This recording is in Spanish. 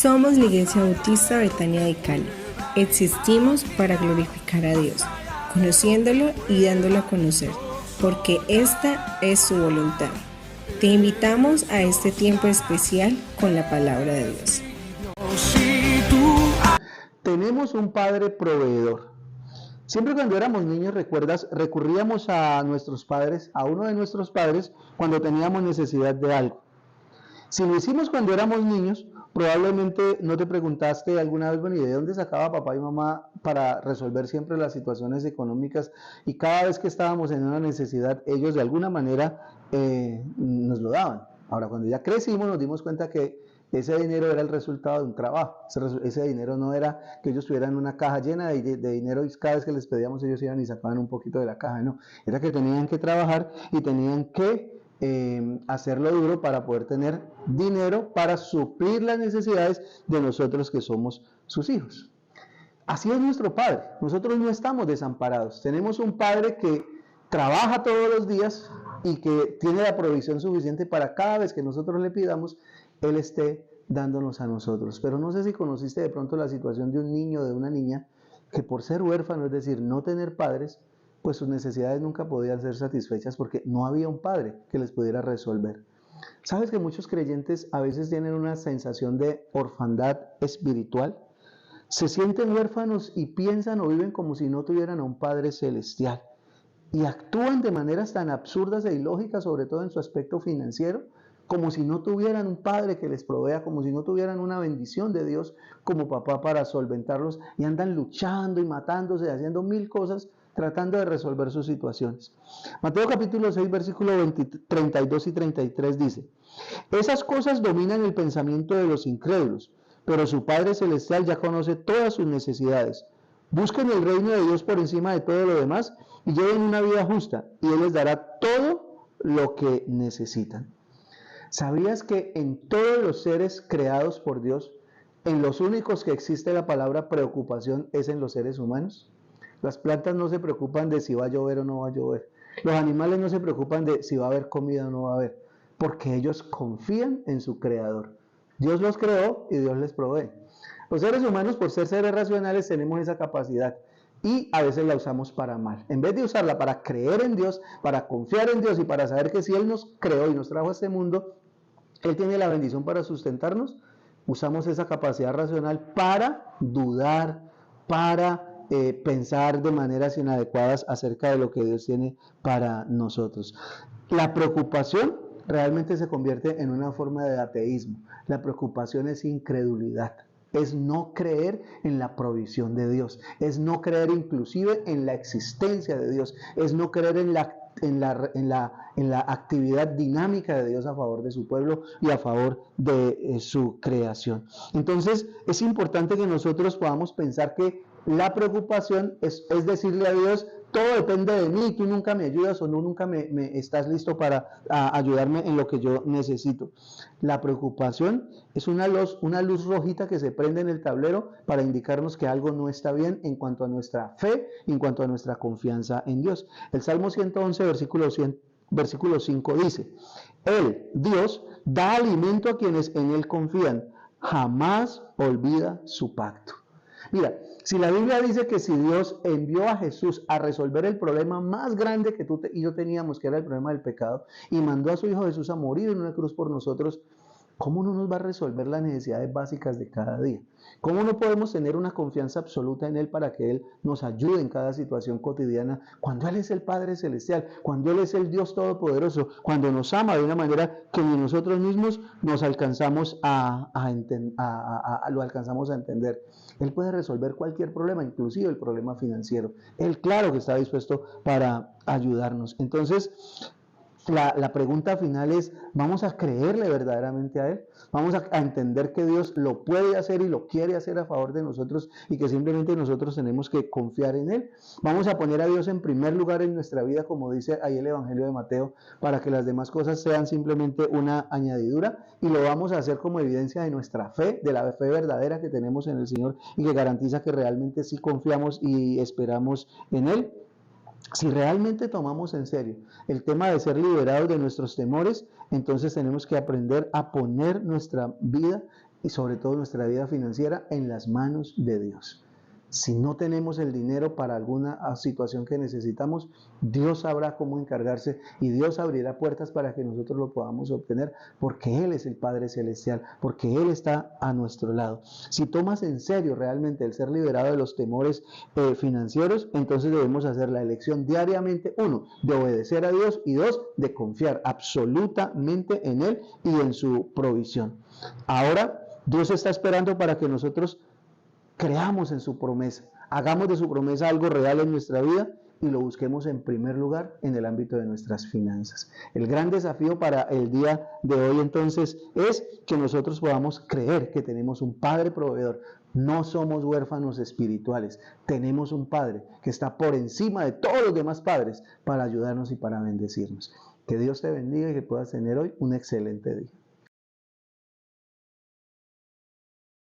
Somos la Iglesia Bautista Betania de Cali. Existimos para glorificar a Dios, conociéndolo y dándolo a conocer, porque esta es su voluntad. Te invitamos a este tiempo especial con la palabra de Dios. Tenemos un Padre proveedor. Siempre cuando éramos niños, recuerdas, recurríamos a nuestros padres, a uno de nuestros padres, cuando teníamos necesidad de algo. Si lo hicimos cuando éramos niños, probablemente no te preguntaste alguna vez, bueno, ¿y de dónde sacaba papá y mamá para resolver siempre las situaciones económicas? Y cada vez que estábamos en una necesidad, ellos de alguna manera nos lo daban. Ahora, cuando ya crecimos, nos dimos cuenta que ese dinero era el resultado de un trabajo. Ese dinero no era que ellos tuvieran una caja llena de dinero y cada vez que les pedíamos ellos iban y sacaban un poquito de la caja. No, era que tenían que trabajar y tenían que hacerlo duro para poder tener dinero para suplir las necesidades de nosotros que somos sus hijos. Así es nuestro Padre. Nosotros no estamos desamparados. Tenemos un Padre que trabaja todos los días y que tiene la provisión suficiente para cada vez que nosotros le pidamos, Él esté dándonos a nosotros. Pero no sé si conociste de pronto la situación de un niño o de una niña que por ser huérfano, es decir, no tener padres, pues sus necesidades nunca podían ser satisfechas porque no había un padre que les pudiera resolver. ¿Sabes que muchos creyentes a veces tienen una sensación de orfandad espiritual? Se sienten huérfanos y piensan o viven como si no tuvieran a un Padre celestial. Y actúan de maneras tan absurdas e ilógicas, sobre todo en su aspecto financiero, como si no tuvieran un Padre que les provea, como si no tuvieran una bendición de Dios como papá para solventarlos, y andan luchando y matándose, haciendo mil cosas, tratando de resolver sus situaciones. Mateo capítulo 6, versículo 32 y 33 dice: esas cosas dominan el pensamiento de los incrédulos, pero su Padre Celestial ya conoce todas sus necesidades. Busquen el reino de Dios por encima de todo lo demás y lleven una vida justa, y Él les dará todo lo que necesitan. ¿Sabías que en todos los seres creados por Dios, en los únicos que existe la palabra preocupación es en los seres humanos? Las plantas no se preocupan de si va a llover o no va a llover. Los animales no se preocupan de si va a haber comida o no va a haber, porque ellos confían en su creador. Dios los creó y Dios les provee. Los seres humanos, por ser seres racionales, tenemos esa capacidad y a veces la usamos para mal. En vez de usarla para creer en Dios, para confiar en Dios y para saber que si Él nos creó y nos trajo a este mundo, Él tiene la bendición para sustentarnos, usamos esa capacidad racional para dudar, para pensar de maneras inadecuadas acerca de lo que Dios tiene para nosotros. La preocupación realmente se convierte en una forma de ateísmo. La preocupación es incredulidad. Es no creer en la provisión de Dios, es no creer inclusive en la existencia de Dios, es no creer en la actividad dinámica de Dios a favor de su pueblo y a favor de su creación. Entonces es importante que nosotros podamos pensar que la preocupación es decirle a Dios: todo depende de mí, tú nunca me ayudas o nunca me estás listo para ayudarme en lo que yo necesito. La preocupación es una luz rojita que se prende en el tablero para indicarnos que algo no está bien en cuanto a nuestra fe, en cuanto a nuestra confianza en Dios. El Salmo 111, versículo 5 dice: Él, Dios, da alimento a quienes en Él confían, jamás olvida su pacto. Mira, si la Biblia dice que si Dios envió a Jesús a resolver el problema más grande que tú y yo teníamos, que era el problema del pecado, y mandó a su Hijo Jesús a morir en una cruz por nosotros, ¿cómo no nos va a resolver las necesidades básicas de cada día? ¿Cómo no podemos tener una confianza absoluta en Él para que Él nos ayude en cada situación cotidiana cuando Él es el Padre Celestial, cuando Él es el Dios Todopoderoso, cuando nos ama de una manera que ni nosotros mismos nos alcanzamos lo alcanzamos a entender? Él puede resolver cualquier problema, inclusive el problema financiero. Él, claro que está dispuesto para ayudarnos. Entonces, la pregunta final es: ¿vamos a creerle verdaderamente a Él? ¿Vamos a entender que Dios lo puede hacer y lo quiere hacer a favor de nosotros y que simplemente nosotros tenemos que confiar en Él? ¿Vamos a poner a Dios en primer lugar en nuestra vida, como dice ahí el Evangelio de Mateo, para que las demás cosas sean simplemente una añadidura? Y lo vamos a hacer como evidencia de nuestra fe, de la fe verdadera que tenemos en el Señor y que garantiza que realmente sí confiamos y esperamos en Él. Si realmente tomamos en serio el tema de ser liberados de nuestros temores, entonces tenemos que aprender a poner nuestra vida y sobre todo nuestra vida financiera en las manos de Dios. Si no tenemos el dinero para alguna situación que necesitamos, Dios sabrá cómo encargarse y Dios abrirá puertas para que nosotros lo podamos obtener, porque Él es el Padre Celestial, porque Él está a nuestro lado. Si tomas en serio realmente el ser liberado de los temores financieros, entonces debemos hacer la elección diariamente, 1, de obedecer a Dios y 2, de confiar absolutamente en Él y en su provisión. Ahora, Dios está esperando para que nosotros creamos en su promesa, hagamos de su promesa algo real en nuestra vida y lo busquemos en primer lugar en el ámbito de nuestras finanzas. El gran desafío para el día de hoy entonces es que nosotros podamos creer que tenemos un Padre proveedor. No somos huérfanos espirituales, tenemos un Padre que está por encima de todos los demás padres para ayudarnos y para bendecirnos. Que Dios te bendiga y que puedas tener hoy un excelente día.